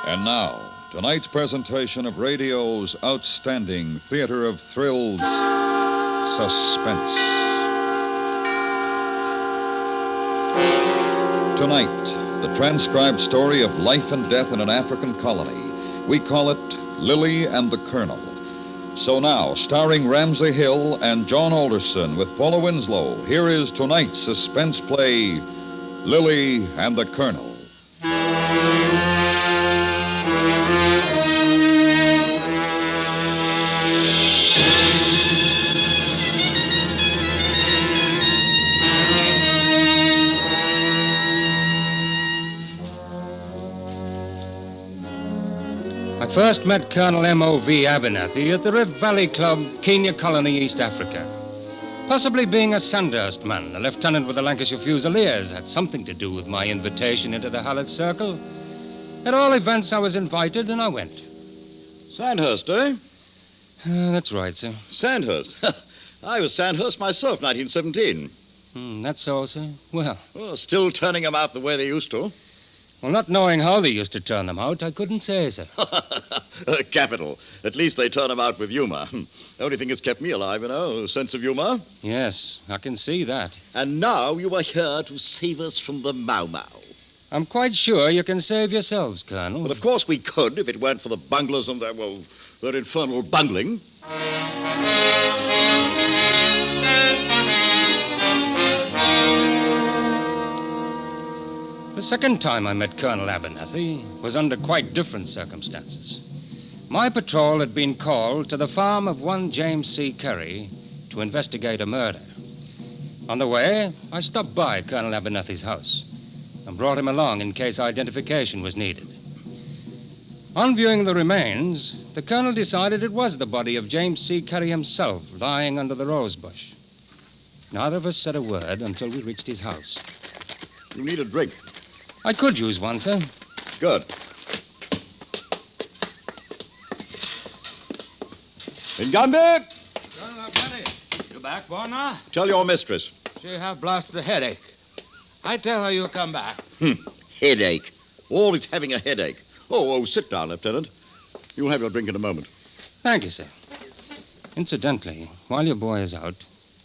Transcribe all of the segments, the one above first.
And now, tonight's presentation of radio's outstanding theater of thrills, Suspense. Tonight, the transcribed story of life and death in an African colony. We call it Lili and the Colonel. So now, starring Ramsey Hill and John Alderson with Paula Winslow, here is tonight's suspense play, Lili and the Colonel. I first met Colonel M.O.V. Abernathy at the Rift Valley Club, Kenya Colony, East Africa. Possibly being a Sandhurst man, a lieutenant with the Lancashire Fusiliers, had something to do with my invitation into the Hallett Circle. At all events, I was invited, and I went. Sandhurst, eh? That's right, sir. Sandhurst. I was Sandhurst myself, 1917. That's so, sir. Well, still turning them out the way they used to. Well, not knowing how they used to turn them out, I couldn't say, sir. Capital. At least they turn them out with humor. Only thing that's kept me alive, sense of humor. Yes, I can see that. And now you are here to save us from the Mau Mau. I'm quite sure you can save yourselves, Colonel. Well, of course we could, if it weren't for the bunglers and their infernal bungling. The second time I met Colonel Abernathy was under quite different circumstances. My patrol had been called to the farm of one James C. Curry to investigate a murder. On the way, I stopped by Colonel Abernathy's house and brought him along in case identification was needed. On viewing the remains, the colonel decided it was the body of James C. Curry himself lying under the rose bush. Neither of us said a word until we reached his house. You need a drink. I could use one, sir. Good. Ngambi! Colonel Abernathy, you back, boy, now? Tell your mistress. She have blasted a headache. I tell her you'll come back. Headache. Always having a headache. Oh, sit down, Lieutenant. You'll have your drink in a moment. Thank you, sir. Incidentally, while your boy is out,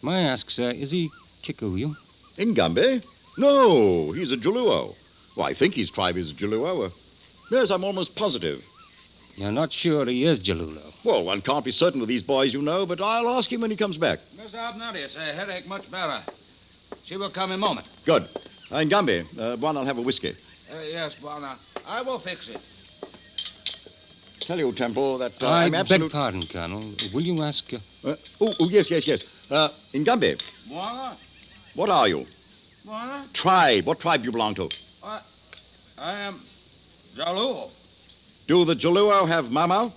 may I ask, sir, is he Kikuyu? Ngambi? No, he's a Jaluo. Well, I think his tribe is Jaluo. Yes, I'm almost positive. You're not sure he is Jalulo? Well, one can't be certain with these boys, but I'll ask him when he comes back. Mr. Abernathy, say headache much better. She will come in a moment. Good. Ngambi, one, I'll have a whiskey. Yes, Bwana. I will fix it. Tell you, Temple, that I I'm absolute... beg pardon, Colonel. Will you ask... yes. Ngambi, Bwana? what are you? Bwana? Tribe. What tribe do you belong to? I am Jalu. Do the Jaluo have Mau?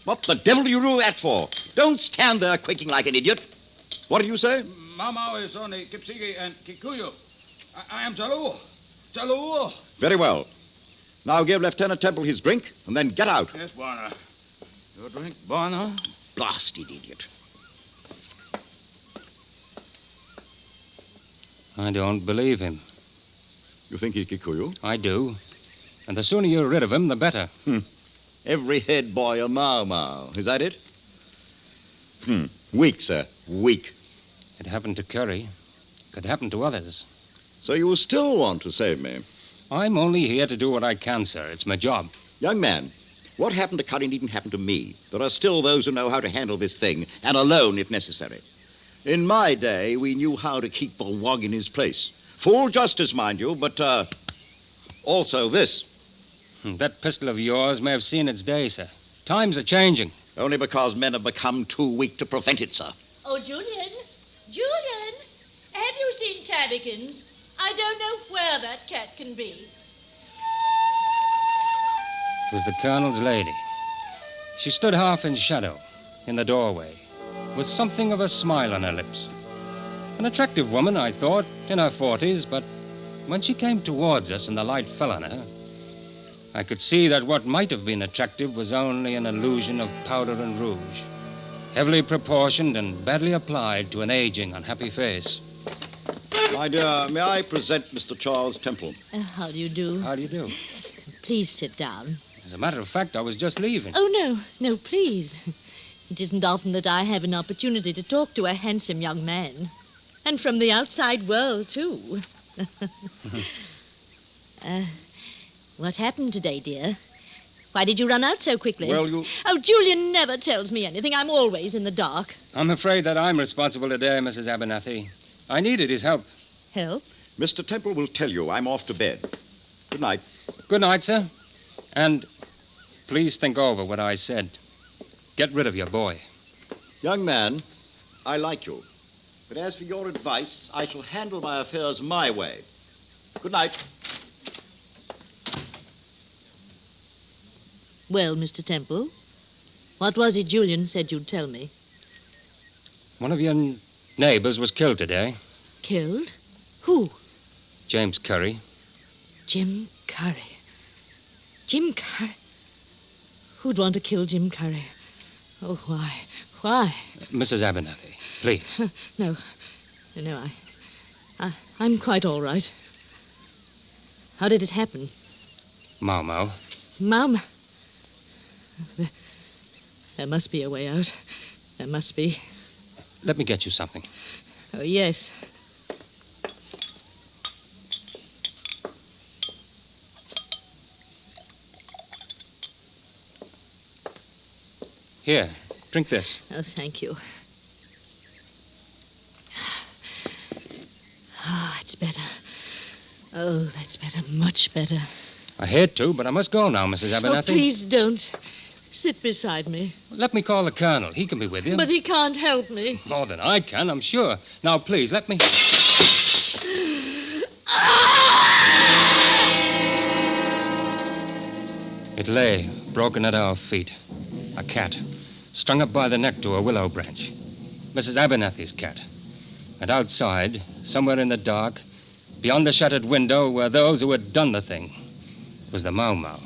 What the devil do you do that for? Don't stand there quaking like an idiot. What did you say? Mau is only Kipsigi and Kikuyu. I am Jalu. Jalu. Very well. Now give Lieutenant Temple his drink, and then get out. Yes, Bwana. Your drink, Bwana? Blasted idiot. I don't believe him. You think he's Kikuyu? I do. And the sooner you're rid of him, the better. Every head boy a Mau. Is that it? Weak, sir. Weak. It happened to Curry. Could happen to others. So you still want to save me? I'm only here to do what I can, sir. It's my job. Young man, what happened to Curry needn't happen to me. There are still those who know how to handle this thing, and alone if necessary. In my day, we knew how to keep a wog in his place. Full justice, mind you, but, also this. That pistol of yours may have seen its day, sir. Times are changing. Only because men have become too weak to prevent it, sir. Oh, Julian! Julian! Have you seen Tabbykins? I don't know where that cat can be. It was the Colonel's lady. She stood half in shadow, in the doorway, with something of a smile on her lips. An attractive woman, I thought, in her 40s, but when she came towards us and the light fell on her, I could see that what might have been attractive was only an illusion of powder and rouge, heavily proportioned and badly applied to an aging, unhappy face. My dear, may I present Mr. Charles Temple? How do you do? How do you do? please sit down. As a matter of fact, I was just leaving. Oh, no, please. It isn't often that I have an opportunity to talk to a handsome young man. And from the outside world, too. What happened today, dear? Why did you run out so quickly? Well, you... Oh, Julian never tells me anything. I'm always in the dark. I'm afraid that I'm responsible today, Mrs. Abernathy. I needed his help. Help? Mr. Temple will tell you I'm off to bed. Good night. Good night, sir. And please think over what I said. Get rid of your boy. Young man, I like you. But as for your advice, I shall handle my affairs my way. Good night. Well, Mr. Temple, what was it Julian said you'd tell me? One of your neighbors was killed today. Killed? Who? James Curry. Jim Curry. Jim Curry? Who'd want to kill Jim Curry? Oh, why? Why? Mrs. Abernathy, please. No, I'm quite all right. How did it happen? Mau. Mom? There must be a way out. There must be. Let me get you something. Oh, yes. Here, drink this. Oh, thank you. Oh, it's better. Oh, that's better. Much better. I hate to, but I must go now, Mrs. Abernathy. Oh, please don't. Sit beside me. Let me call the colonel. He can be with you. But he can't help me. More than I can, I'm sure. Now, please, let me... It lay, broken at our feet. A cat, strung up by the neck to a willow branch. Mrs. Abernathy's cat. And outside, somewhere in the dark, beyond the shuttered window, were those who had done the thing. It was the Mau.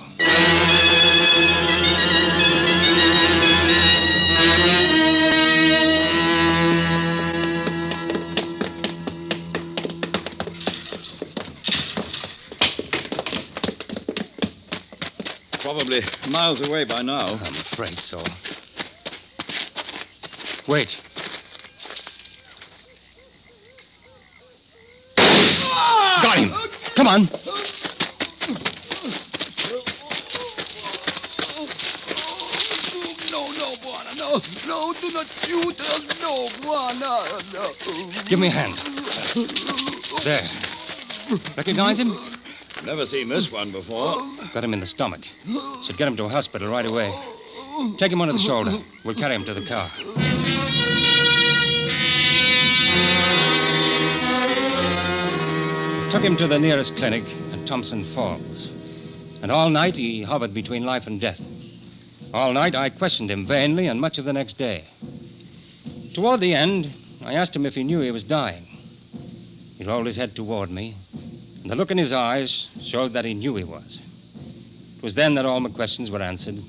Probably miles away by now. I'm afraid so. Wait. Got him. Come on. No, Buana, no, do not shoot us, no, Buana, no. Give me a hand. There. Recognize him? Never seen this one before. Got him in the stomach. Should get him to a hospital right away. Take him under the shoulder. We'll carry him to the car. Took him to the nearest clinic at Thompson Falls. And all night he hovered between life and death. All night I questioned him vainly and much of the next day. Toward the end, I asked him if he knew he was dying. He rolled his head toward me, and the look in his eyes showed that he knew he was. It was then that all my questions were answered.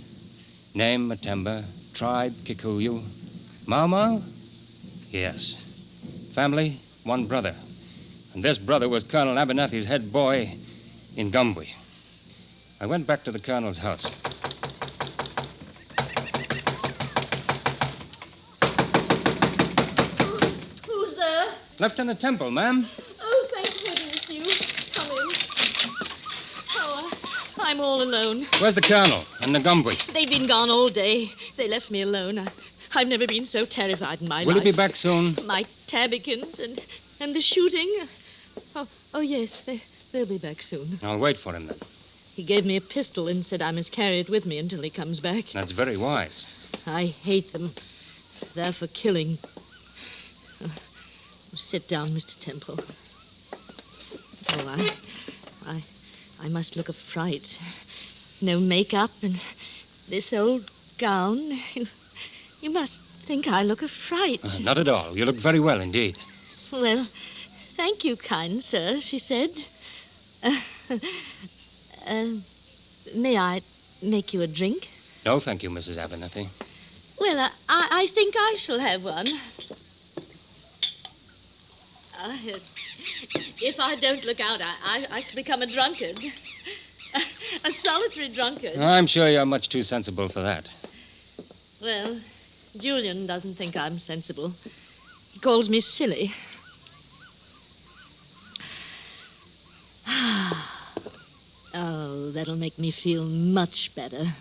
Name, Matemba. Tribe, Kikuyu. Mau? Yes. Family, one brother. And this brother was Colonel Abernathy's head boy in Gumbwe. I went back to the colonel's house. Who's there? Lieutenant Temple, ma'am. Oh, thank goodness you. Come in. Oh, I'm all alone. Where's the colonel and the Gumbwe? They've been gone all day. They left me alone. I've never been so terrified in my life. Will he be back soon? My Tabikins and the shooting. Oh, yes, they'll be back soon. I'll wait for him then. He gave me a pistol and said I must carry it with me until he comes back. That's very wise. I hate them. They're for killing. Sit down, Mr. Temple. Oh, I must look a fright. No makeup and this old gown. You must think I look a fright. Not at all. You look very well indeed. Well, thank you, kind sir, she said. May I make you a drink? No, thank you, Mrs. Abernathy. Well, I think I shall have one. If I don't look out, I shall become a drunkard. solitary drunkard. I'm sure you're much too sensible for that. Well, Julian doesn't think I'm sensible. He calls me silly. Oh, that'll make me feel much better.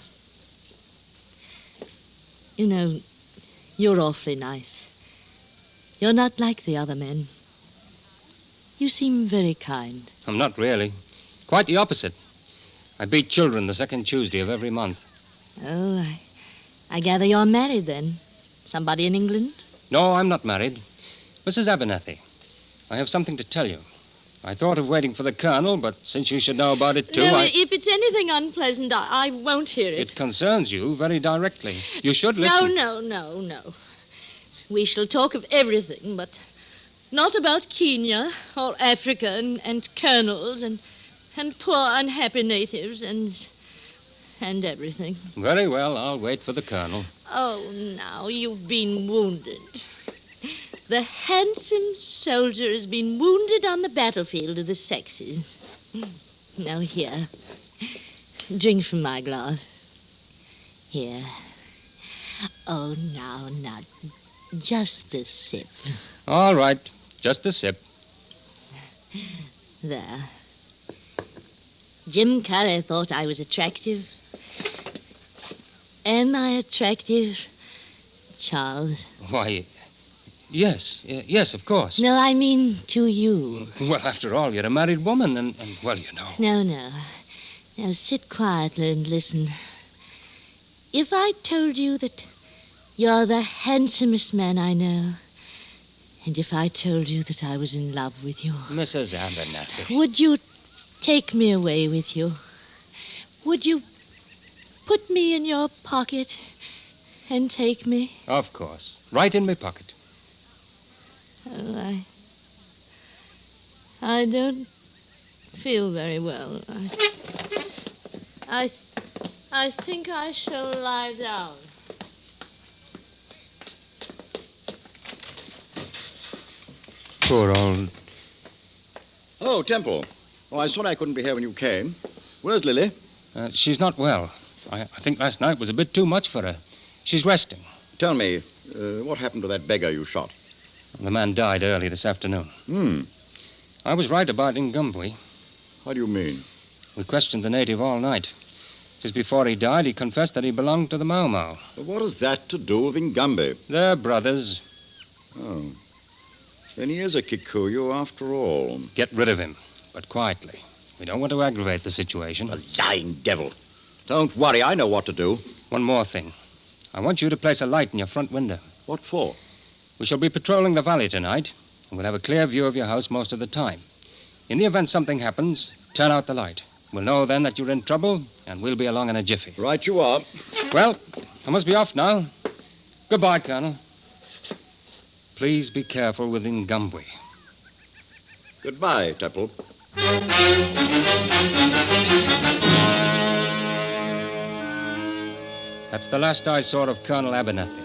You know, you're awfully nice. You're not like the other men. You seem very kind. I'm not really. Quite the opposite. I beat children the second Tuesday of every month. Oh, I gather you're married then. Somebody in England? No, I'm not married. Mrs. Abernathy, I have something to tell you. I thought of waiting for the Colonel, but since you should know about it, too, No, if it's anything unpleasant, I won't hear it. It concerns you very directly. You should listen. No. We shall talk of everything, but not about Kenya or Africa and colonels and poor unhappy natives and everything. Very well, I'll wait for the Colonel. Oh, now you've been wounded. The handsome soldier has been wounded on the battlefield of the sexes. Now, here. Drink from my glass. Here. Oh, now. Just a sip. All right. Just a sip. There. Jim Carrey thought I was attractive. Am I attractive, Charles? Why, yes, of course. No, I mean to you. Well, after all, you're a married woman, and well, you know. No. Now, sit quietly and listen. If I told you that you're the handsomest man I know, and if I told you that I was in love with you... Mrs. Abernathy. Would you take me away with you? Would you put me in your pocket and take me? Of course. Right in my pocket. Oh, I don't feel very well. I think I shall lie down. Poor old... Oh, Temple. Oh, I thought I couldn't be here when you came. Where's Lili? She's not well. I think last night was a bit too much for her. She's resting. Tell me, what happened to that beggar you shot? The man died early this afternoon. I was right about Ngambwe. What do you mean? We questioned the native all night. Just before he died, he confessed that he belonged to the Mau Mau. But what has that to do with Ngambe? They're brothers. Oh. Then he is a Kikuyu after all. Get rid of him, but quietly. We don't want to aggravate the situation. A lying devil. Don't worry, I know what to do. One more thing. I want you to place a light in your front window. What for? We shall be patrolling the valley tonight, and we'll have a clear view of your house most of the time. In the event something happens, turn out the light. We'll know then that you're in trouble, and we'll be along in a jiffy. Right you are. Well, I must be off now. Goodbye, Colonel. Please be careful with Ngambwe. Goodbye, Temple. That's the last I saw of Colonel Abernathy.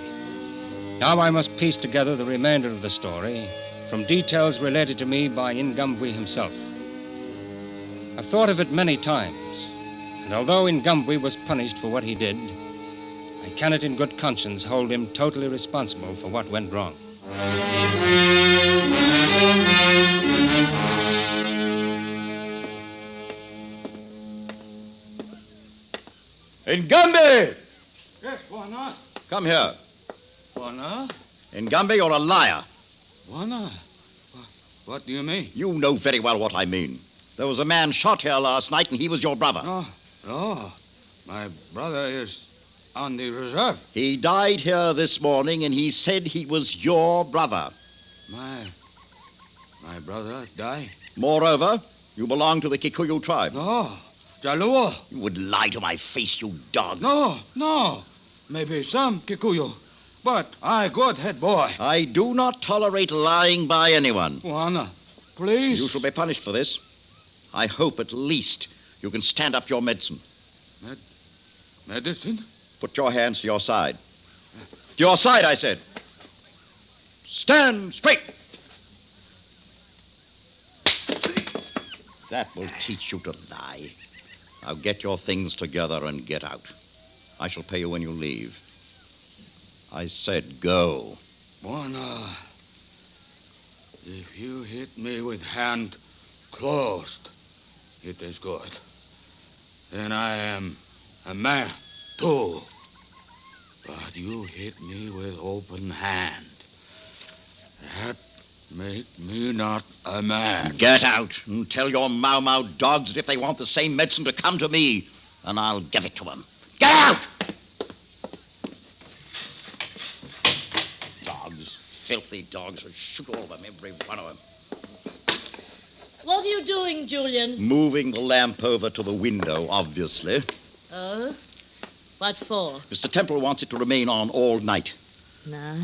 Now I must piece together the remainder of the story from details related to me by Ngambwe himself. I've thought of it many times, and although Ngambwe was punished for what he did, I cannot in good conscience hold him totally responsible for what went wrong. Ngambe! Yes, Bwana. Come here. Bwana? Ngambe, you're a liar. Bwana? What do you mean? You know very well what I mean. There was a man shot here last night, and he was your brother. Oh. My brother is on the reserve. He died here this morning, and he said he was your brother. My brother died? Moreover, you belong to the Kikuyu tribe. No. Jaluo. You would lie to my face, you dog. No. Maybe some Kikuyu. But I good head boy. I do not tolerate lying by anyone. Bwana, please. You shall be punished for this. I hope at least you can stand up your medicine. Medicine? Put your hands to your side. To your side, I said. Stand straight. That will teach you to lie. Now get your things together and get out. I shall pay you when you leave. I said go. Buona. If you hit me with hand closed, it is good. Then I am a man, too. But you hit me with open hand. That make me not a man. Get out and tell your mau-mau dogs that if they want the same medicine to come to me, and I'll give it to them. Get out! Dogs, filthy dogs. I'll shoot all of them, every one of them. What are you doing, Julian? Moving the lamp over to the window, obviously. Oh? What for? Mr. Temple wants it to remain on all night. No.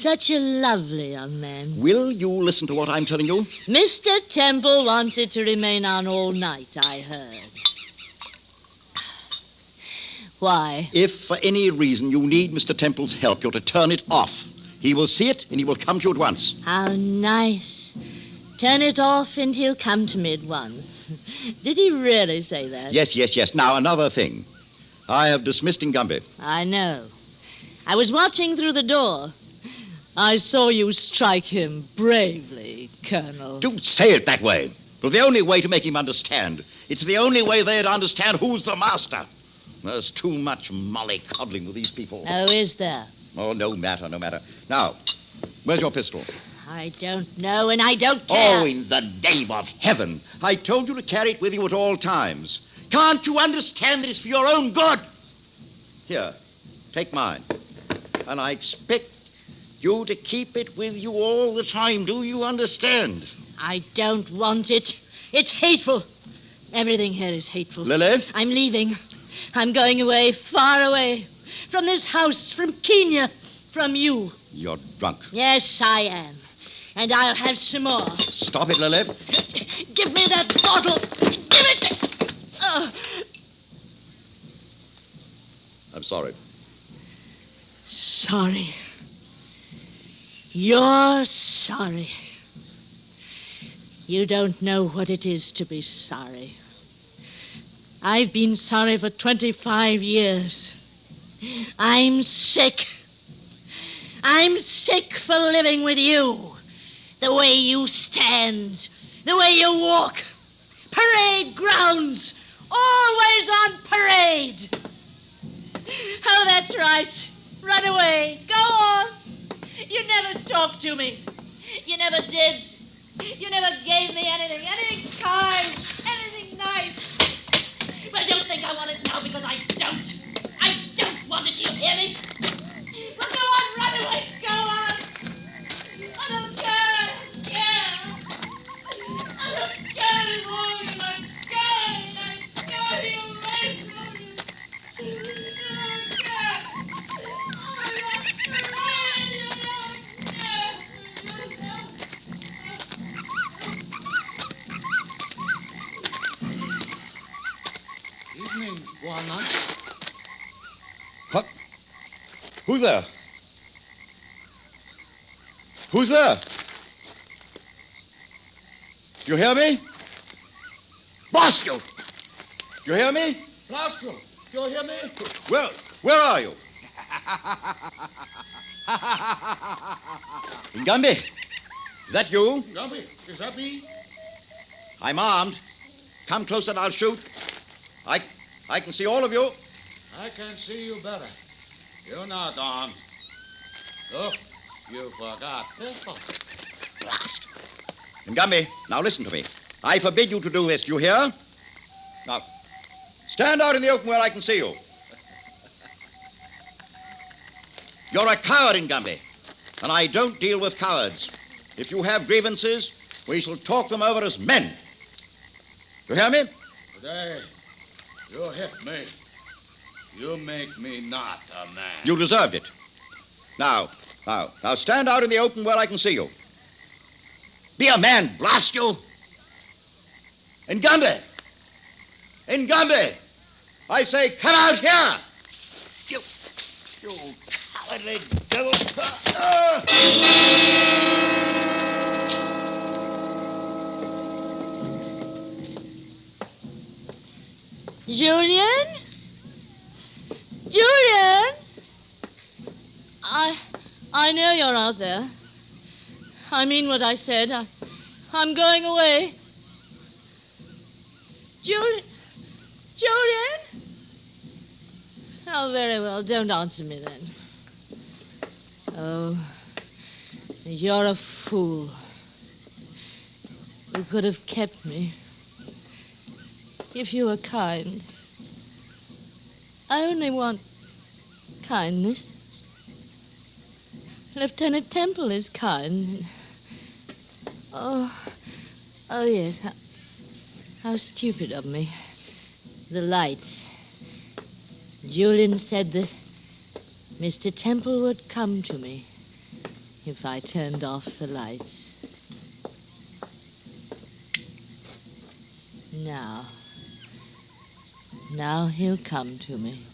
Such a lovely young man. Will you listen to what I'm telling you? Mr. Temple wants it to remain on all night, I heard. Why? If for any reason you need Mr. Temple's help, you're to turn it off. He will see it, and he will come to you at once. How nice. Turn it off and he'll come to me at once. Did he really say that? Yes. Now, another thing. I have dismissed Ngumbi. I know. I was watching through the door. I saw you strike him bravely, Colonel. Don't say it that way. It's the only way to make him understand. It's the only way they'd understand who's the master. There's too much mollycoddling with these people. Oh, is there? Oh, no matter. Now, where's your pistol? I don't know, and I don't care. Oh, in the name of heaven. I told you to carry it with you at all times. Can't you understand that it's for your own good? Here, take mine. And I expect you to keep it with you all the time. Do you understand? I don't want it. It's hateful. Everything here is hateful. Lili? I'm leaving. I'm going away, far away. From this house, from Kenya, from you. You're drunk. Yes, I am. And I'll have some more. Stop it, Lili. Give me that bottle. Give it. Oh. I'm sorry. Sorry. You're sorry. You don't know what it is to be sorry. I've been sorry for 25 years. I'm sick. I'm sick for living with you. The way you stand. The way you walk. Parade grounds. Always on parade. Oh, that's right. Run away. Go on. You never talked to me. You never did. You never gave me anything kind, anything nice. But don't think I want it now because I don't. I don't want it, you hear me? Well, go on, run away, go on. I don't care, yeah. I don't care anymore, and I'm scared you away from me. I don't care. I'm Evening, Buona. What? Who's there? Who's there? Do you hear me? Bosco! Do you hear me? Blasco, do you hear me? Where are you? Ngumbi, is that you? Ngumbi, is that me? I'm armed. Come closer and I'll shoot. I can see all of you. I can see you better. You're not armed. Look, you forgot pistol. Blast. Ngumbi, now listen to me. I forbid you to do this. Do you hear? Now, stand out in the open where I can see you. You're a coward, Ngumbi, and I don't deal with cowards. If you have grievances, we shall talk them over as men. You hear me? Today, you hit me. You make me not a man. You deserved it. Now, stand out in the open where I can see you. Be a man, blast you. Ngumbi! I say, come out here! You cowardly devil. Julian? Julian? I know you're out there. I mean what I said. I'm going away. Julian? Oh, very well. Don't answer me then. Oh, you're a fool. You could have kept me. If you were kind. I only want kindness. Lieutenant Temple is kind. Oh, yes. How stupid of me. The lights. Julian said that Mr. Temple would come to me if I turned off the lights. Now he'll come to me.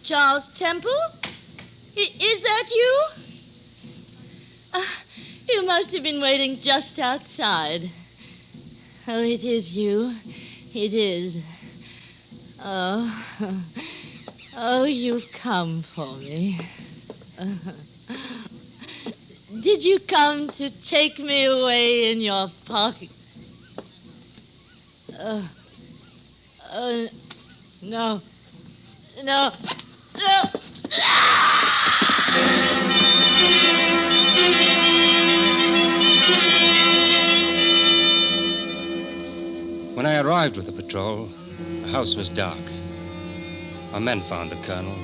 Charles Temple? Is that you? You must have been waiting just outside. Oh, it is you. It is. Oh, you've come for me. Did you come to take me away in your pocket? No. When I arrived with the patrol, the house was dark. My men found the colonel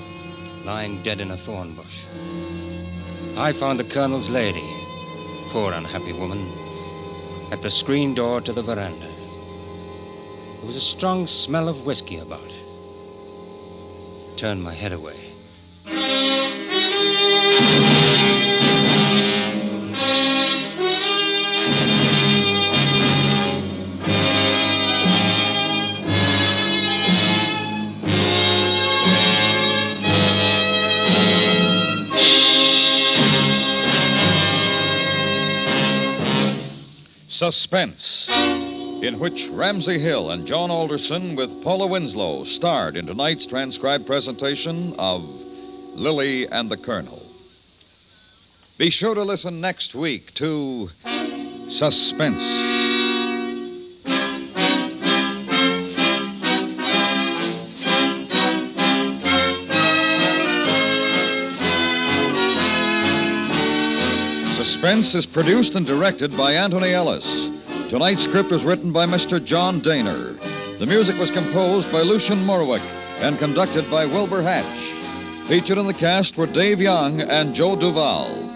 lying dead in a thorn bush. I found the colonel's lady, poor unhappy woman, at the screen door to the veranda. There was a strong smell of whiskey about. I turned my head away. Suspense, in which Ramsey Hill and John Alderson with Paula Winslow starred in tonight's transcribed presentation of Lili and the Colonel. Be sure to listen next week to Suspense. Suspense is produced and directed by Anthony Ellis. Tonight's script was written by Mr. John Dehner. The music was composed by Lucian Morwick and conducted by Wilbur Hatch. Featured in the cast were Dave Young and Joe Duval.